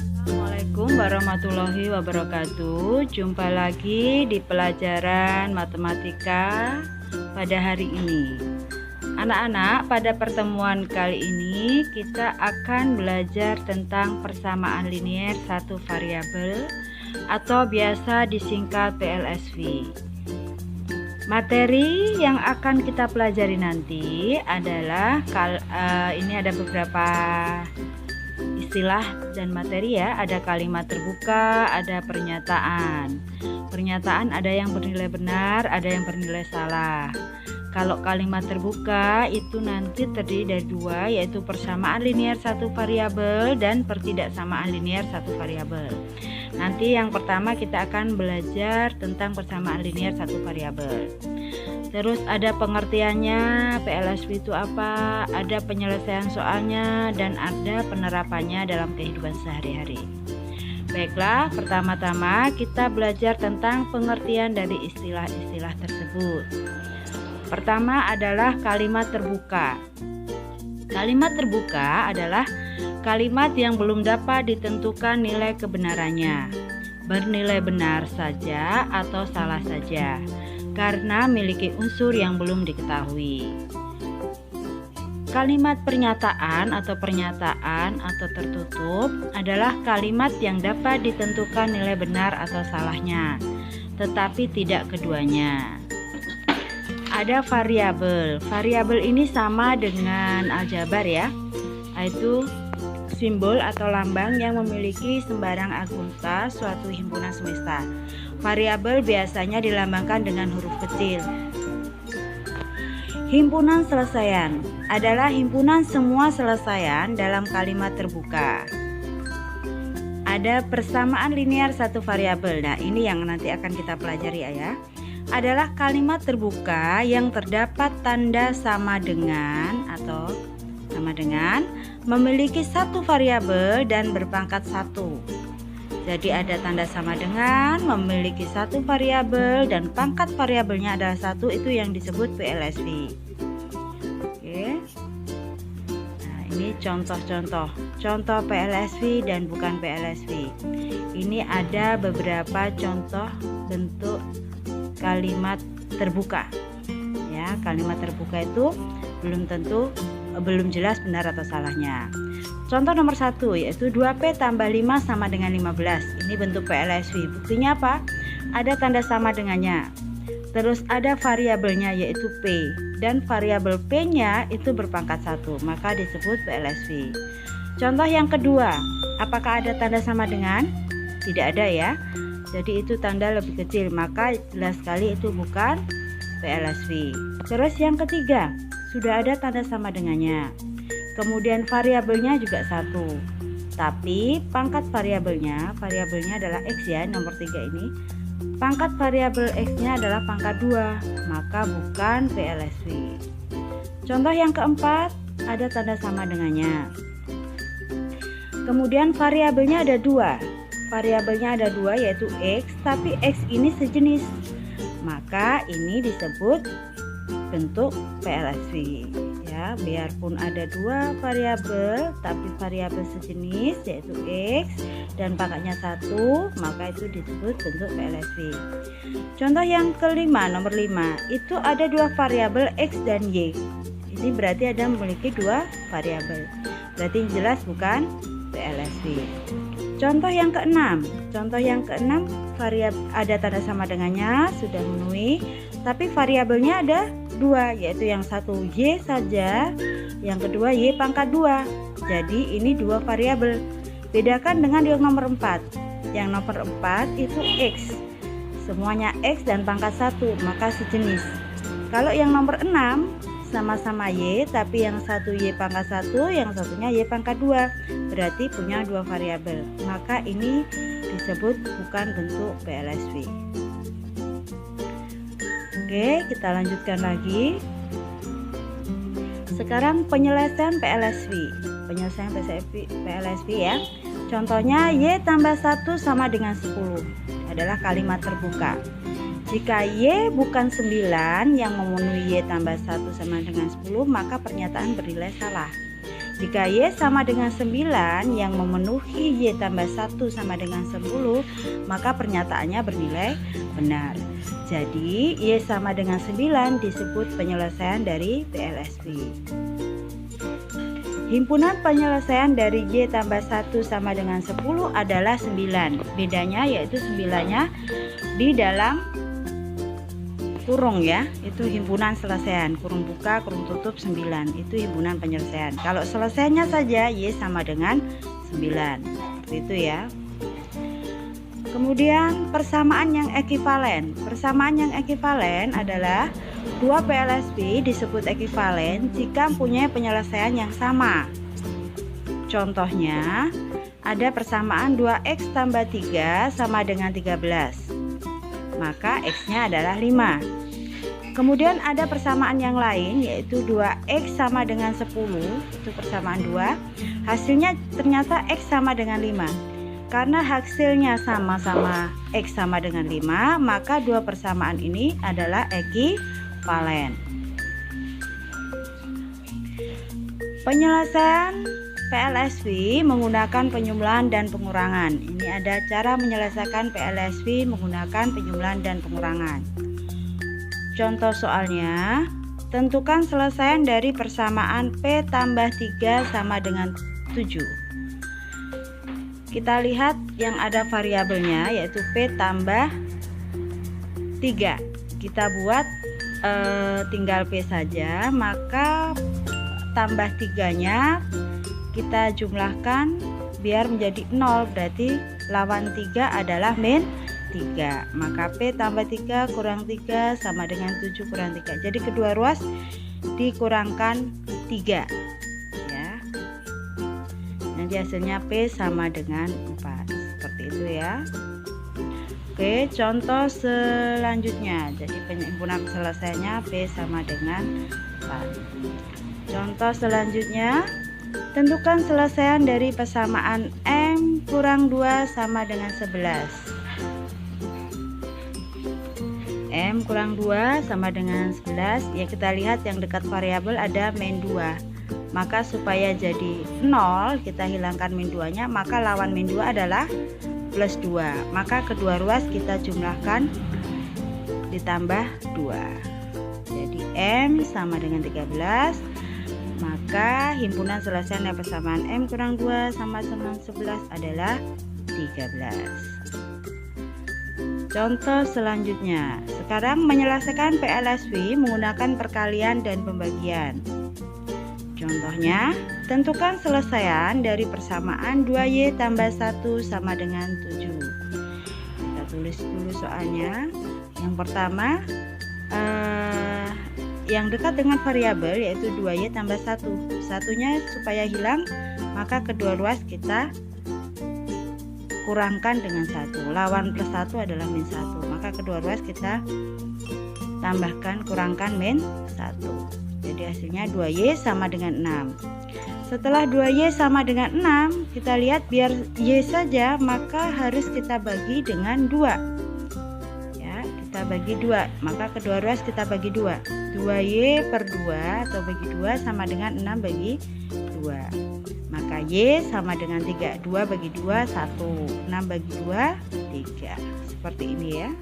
Assalamualaikum warahmatullahi wabarakatuh. Jumpa lagi di pelajaran matematika pada hari ini. Anak-anak, pada pertemuan kali ini kita akan belajar tentang persamaan linier satu variabel atau biasa disingkat PLSV. Materi yang akan kita pelajari nanti adalah ini ada beberapa istilah dan materi ya. Ada kalimat terbuka, ada pernyataan. Pernyataan ada yang bernilai benar, ada yang bernilai salah. Kalau kalimat terbuka itu nanti terdiri dari dua, yaitu persamaan linier satu variabel dan pertidaksamaan linier satu variabel. Nanti yang pertama kita akan belajar tentang persamaan linier satu variabel. Terus ada pengertiannya, PLSV itu apa, ada penyelesaian soalnya, dan ada penerapannya dalam kehidupan sehari-hari. Baiklah, pertama-tama kita belajar tentang pengertian dari istilah-istilah tersebut. Pertama adalah kalimat terbuka. Kalimat terbuka adalah kalimat yang belum dapat ditentukan nilai kebenarannya, bernilai benar saja atau salah saja, karena memiliki unsur yang belum diketahui. Kalimat pernyataan atau tertutup adalah kalimat yang dapat ditentukan nilai benar atau salahnya, tetapi tidak keduanya. Ada variabel. Variabel ini sama dengan aljabar ya, yaitu simbol atau lambang yang memiliki sembarang akunta suatu himpunan semesta. Variabel biasanya dilambangkan dengan huruf kecil. Himpunan selesaian adalah himpunan semua selesaian dalam kalimat terbuka. Ada persamaan linier satu variabel. Nah, ini yang nanti akan kita pelajari ya. Adalah kalimat terbuka yang terdapat tanda sama dengan atau sama dengan memiliki satu variabel dan berpangkat satu. Jadi ada tanda sama dengan memiliki satu variabel dan pangkat variabelnya adalah satu, itu yang disebut PLSV. Oke. Nah, ini contoh PLSV dan bukan PLSV. Ini ada beberapa contoh bentuk kalimat terbuka. Ya, kalimat terbuka itu belum jelas benar atau salahnya. Contoh nomor 1 yaitu 2P tambah 5 sama dengan 15. Ini bentuk PLSV. Buktinya apa? Ada tanda sama dengannya. Terus ada variabelnya yaitu P, dan variabel P-nya itu berpangkat 1, maka disebut PLSV. Contoh yang kedua, apakah ada tanda sama dengan? Tidak ada ya. Jadi itu tanda lebih kecil, maka jelas sekali itu bukan PLSV. Terus yang ketiga, sudah ada tanda sama dengannya. Kemudian variabelnya juga 1. Tapi pangkat variabelnya adalah X ya, nomor 3 ini. Pangkat variabel X-nya adalah pangkat 2, maka bukan PLSV. Contoh yang keempat, ada tanda sama dengannya. Kemudian variabelnya ada 2. Variabelnya ada 2 yaitu X, tapi X ini sejenis, maka ini disebut bentuk PLSV ya. Biarpun ada 2 variabel tapi variabel sejenis yaitu X dan pangkatnya 1, maka itu disebut bentuk PLSV. Contoh yang kelima, nomor 5, itu ada 2 variabel X dan Y. Ini berarti ada memiliki 2 variabel, berarti jelas bukan PLSV. Contoh yang keenam, variabel ada tanda sama dengannya, sudah memenuhi, tapi variabelnya ada 2, yaitu yang satu Y saja, yang kedua Y pangkat 2. Jadi ini 2 variabel. Bedakan dengan yang nomor 4. Yang nomor 4 itu X. Semuanya X dan pangkat 1, maka sejenis. Kalau yang nomor 6 sama-sama Y, tapi yang satu Y pangkat 1, yang satunya Y pangkat 2, berarti punya 2 variabel, maka ini disebut bukan bentuk PLSV. Oke, kita lanjutkan lagi. Sekarang penyelesaian PLSV ya. Contohnya Y tambah 1 sama dengan 10 adalah kalimat terbuka. Jika Y bukan 9 yang memenuhi Y tambah 1 sama dengan 10, maka pernyataan bernilai salah. Jika Y sama dengan 9 yang memenuhi Y tambah 1 sama dengan 10, maka pernyataannya bernilai benar. Jadi Y sama dengan 9 disebut penyelesaian dari PLSP. Himpunan penyelesaian dari Y tambah 1 sama dengan 10 adalah 9. Bedanya yaitu 9-nya di dalam kurung ya, itu himpunan selesaian, kurung buka, kurung tutup 9, itu himpunan penyelesaian. Kalau selesainya saja Y sama dengan 9, seperti itu ya. Kemudian persamaan yang ekivalen. Persamaan yang ekivalen adalah dua PLSP disebut ekivalen jika mempunyai penyelesaian yang sama. Contohnya ada persamaan 2x tambah 3 sama dengan 13. Maka X-nya adalah 5. Kemudian ada persamaan yang lain yaitu 2X sama dengan 10. Itu persamaan 2. Hasilnya ternyata X sama dengan 5. Karena hasilnya sama-sama X sama dengan 5, maka dua persamaan ini adalah ekivalen. Penyelesaian PLSP menggunakan penyumulan dan pengurangan. Ini ada cara menyelesaikan PLSP menggunakan penyumulan dan pengurangan. Contoh soalnya, tentukan selesaian dari persamaan P tambah 3 sama dengan 7. Kita lihat yang ada variabelnya yaitu P tambah 3. Kita buat tinggal P saja, maka tambah 3-nya kita jumlahkan biar menjadi 0, berarti lawan 3 adalah min 3. Maka P tambah 3 kurang 3 sama dengan 7 kurang 3. Jadi kedua ruas dikurangkan 3 ya. Nanti hasilnya P sama dengan 4. Seperti itu ya. Oke, contoh selanjutnya. Jadi penghimpunan selesainya P sama dengan 4. Contoh selanjutnya, tentukan selesaian dari persamaan M kurang 2 sama dengan 11. M kurang 2 sama dengan 11. Ya, kita lihat yang dekat variabel ada min 2. Maka supaya jadi 0, kita hilangkan min 2-nya, maka lawan min 2 adalah plus 2. Maka kedua ruas kita jumlahkan ditambah 2. Jadi M sama dengan 13. Maka himpunan selesaian dari persamaan M kurang 2 sama dengan 11 adalah 13. Contoh selanjutnya, sekarang menyelesaikan PLSP menggunakan perkalian dan pembagian. Contohnya, tentukan selesaian dari persamaan 2Y tambah 1 sama dengan 7. Kita tulis dulu soalnya. Yang pertama, yang dekat dengan variabel yaitu 2Y tambah 1. Satunya supaya hilang, maka kedua ruas kita kurangkan dengan 1. Lawan plus 1 adalah min 1. Maka kedua ruas kita tambahkan kurangkan min 1. Jadi hasilnya 2Y sama dengan 6. Setelah 2Y sama dengan 6, kita lihat biar Y saja, maka harus kita bagi dengan 2. Ya, kita bagi 2. Maka kedua ruas kita bagi 2. 2Y per 2 atau bagi 2 sama dengan 6 bagi 2. Maka Y sama dengan 3. 2 bagi 2, 1. 6 bagi 2, 3. Seperti ini ya.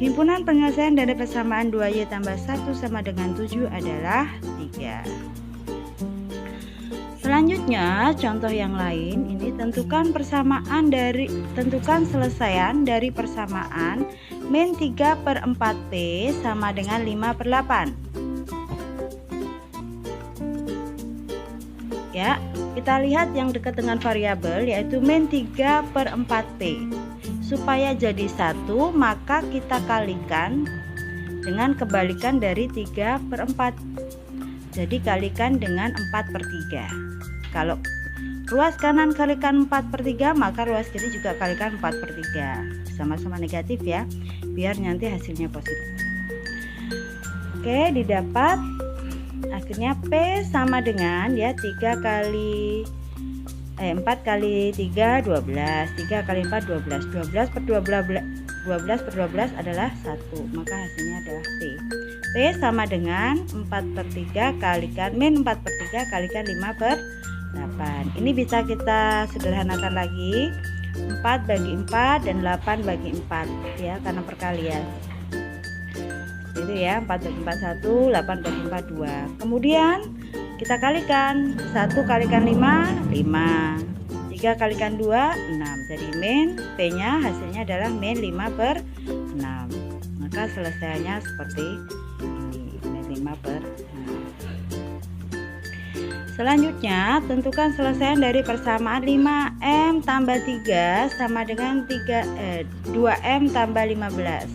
Himpunan penyelesaian dari persamaan 2Y tambah 1 sama dengan 7 adalah 3. Selanjutnya, contoh yang lain, ini tentukan selesaian dari persamaan min 3 per 4P sama dengan 5 per 8. Ya, kita lihat yang dekat dengan variabel yaitu min 3 per 4P. Supaya jadi 1, maka kita kalikan dengan kebalikan dari 3 per 4. Jadi kalikan dengan 4 per 3. Kalau ruas kanan kalikan 4 per 3, maka ruas kiri juga kalikan 4 per 3. Sama-sama negatif ya, biar nanti hasilnya positif. Oke, didapat akhirnya P sama dengan ya 4 kali 3 12, 3 kali 4 12, 12 per 12 adalah 1, maka hasilnya adalah P. P sama dengan 4/3 kalikan min 4/3 kalikan 5/8. Ini bisa kita sederhanakan lagi, 4 bagi 4 dan 8 bagi 4 ya, karena perkalian. Itu ya, 4 bagi 4 1, 8 bagi 4 2. Kemudian kita kalikan, 1 kalikan 5 5, 3 kalikan 2 6. Jadi min P nya hasilnya adalah min 5/6. Maka selesainya seperti ini, min 5/6. Selanjutnya tentukan selesaian dari persamaan 5M tambah 3 sama dengan 2M tambah 15.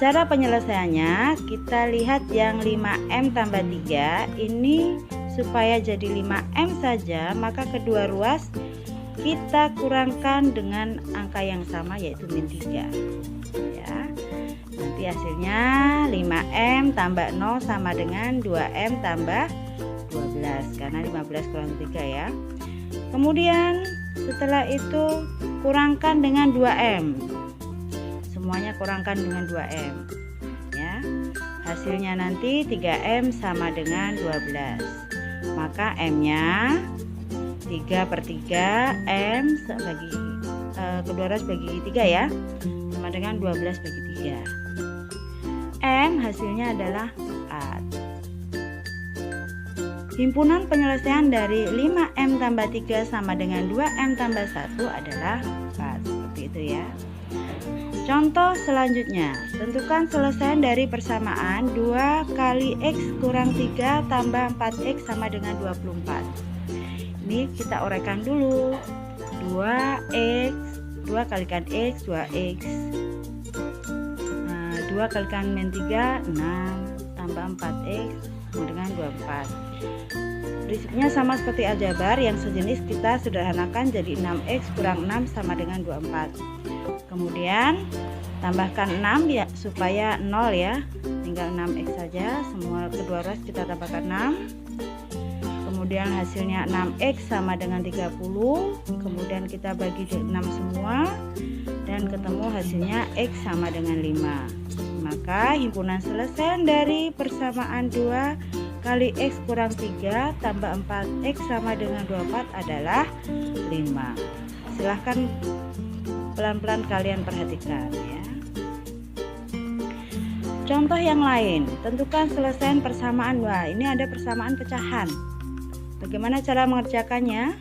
Cara penyelesaiannya kita lihat yang 5M tambah 3 ini, supaya jadi 5M saja maka kedua ruas kita kurangkan dengan angka yang sama yaitu min 3 ya. Nanti hasilnya 5M tambah 0 sama dengan 2M tambah 12 karena 15 kurang 3 ya. Kemudian setelah itu kurangkan dengan 2M, semuanya kurangkan dengan 2M ya. Hasilnya nanti 3M sama dengan 12, maka M nya 3/3 M bagi kedua ruas bagi 3 ya, sama dengan 12 bagi 3. M hasilnya adalah 4. Himpunan penyelesaian dari 5M tambah 3 sama dengan 2M tambah 1 adalah 4. Seperti itu ya. Contoh selanjutnya, tentukan selesaian dari persamaan 2 kali X kurang 3 tambah 4X sama dengan 24. Ini kita uraikan dulu. 2X, 2 kalikan X, 2X. 2 kalikan min 3, 6 tambah 4X sama dengan 24. Prinsipnya sama seperti aljabar, yang sejenis kita sederhanakan jadi 6X kurang 6 sama dengan 24. Kemudian tambahkan 6 ya, supaya 0 ya, tinggal 6X saja, semua kedua ruas kita tambahkan 6. Kemudian hasilnya 6X sama dengan 30, kemudian kita bagi 6 semua dan ketemu hasilnya X sama dengan 5. Maka himpunan selesaian dari persamaan 2 kali X kurang 3 tambah 4X sama dengan 24 adalah 5. Silahkan pelan-pelan kalian perhatikan ya. Contoh yang lain, tentukan selesaian persamaan. Wah, ini ada persamaan pecahan. Bagaimana cara mengerjakannya?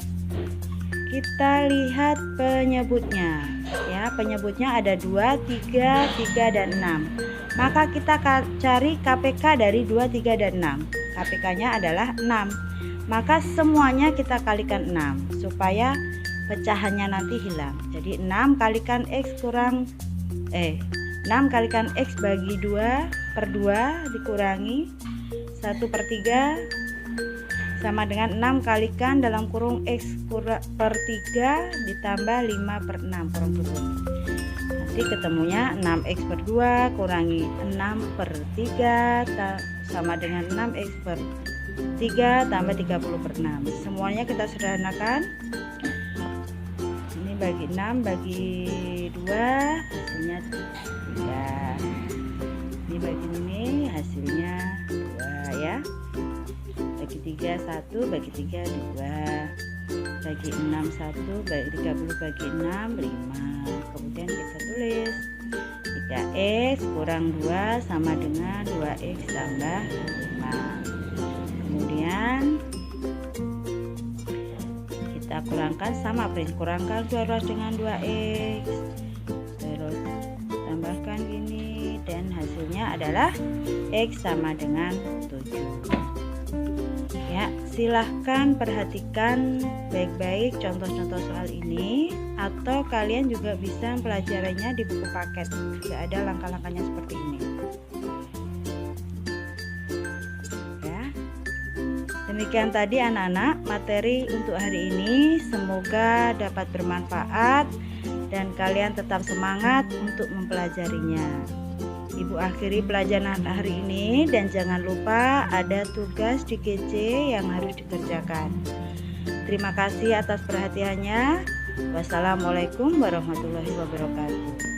Kita lihat penyebutnya ya. Penyebutnya ada 2, 3, 3 dan 6. Maka kita cari KPK dari 2, 3 dan 6. KPK-nya adalah 6. Maka semuanya kita kalikan 6 supaya pecahannya nanti hilang. Jadi 6 kalikan X kurang 6 kalikan X bagi 2/2 dikurangi 1/3 sama dengan 6 kalikan dalam kurung X per 3 ditambah 5/6 kurang tutup. Nanti ketemunya 6X per 2 kurangi 6/3 sama dengan 6X per 3 tambah 30/6. Semuanya kita sederhanakan. Ini bagi 6 bagi 2 hasilnya 3. Ini bagi ini hasilnya 2 ya. Bagi 3 1, bagi 3 2, bagi 6 1, bagi 30 bagi 6 5. Kemudian kita tulis 3X kurang 2 sama dengan 2X tambah 5. Kemudian kita kurangkan, sama prinsip kurangkan 2 ruas dengan 2X, terus tambahkan gini dan hasilnya adalah X sama dengan 7 ya. Silahkan perhatikan baik-baik contoh-contoh soal ini, atau kalian juga bisa mempelajarinya di buku paket, juga ada langkah-langkahnya seperti ini ya. Demikian tadi anak-anak materi untuk hari ini, semoga dapat bermanfaat dan kalian tetap semangat untuk mempelajarinya. Ibu akhiri pelajaran hari ini dan jangan lupa ada tugas di GC yang harus dikerjakan. Terima kasih atas perhatiannya. Wassalamualaikum warahmatullahi wabarakatuh.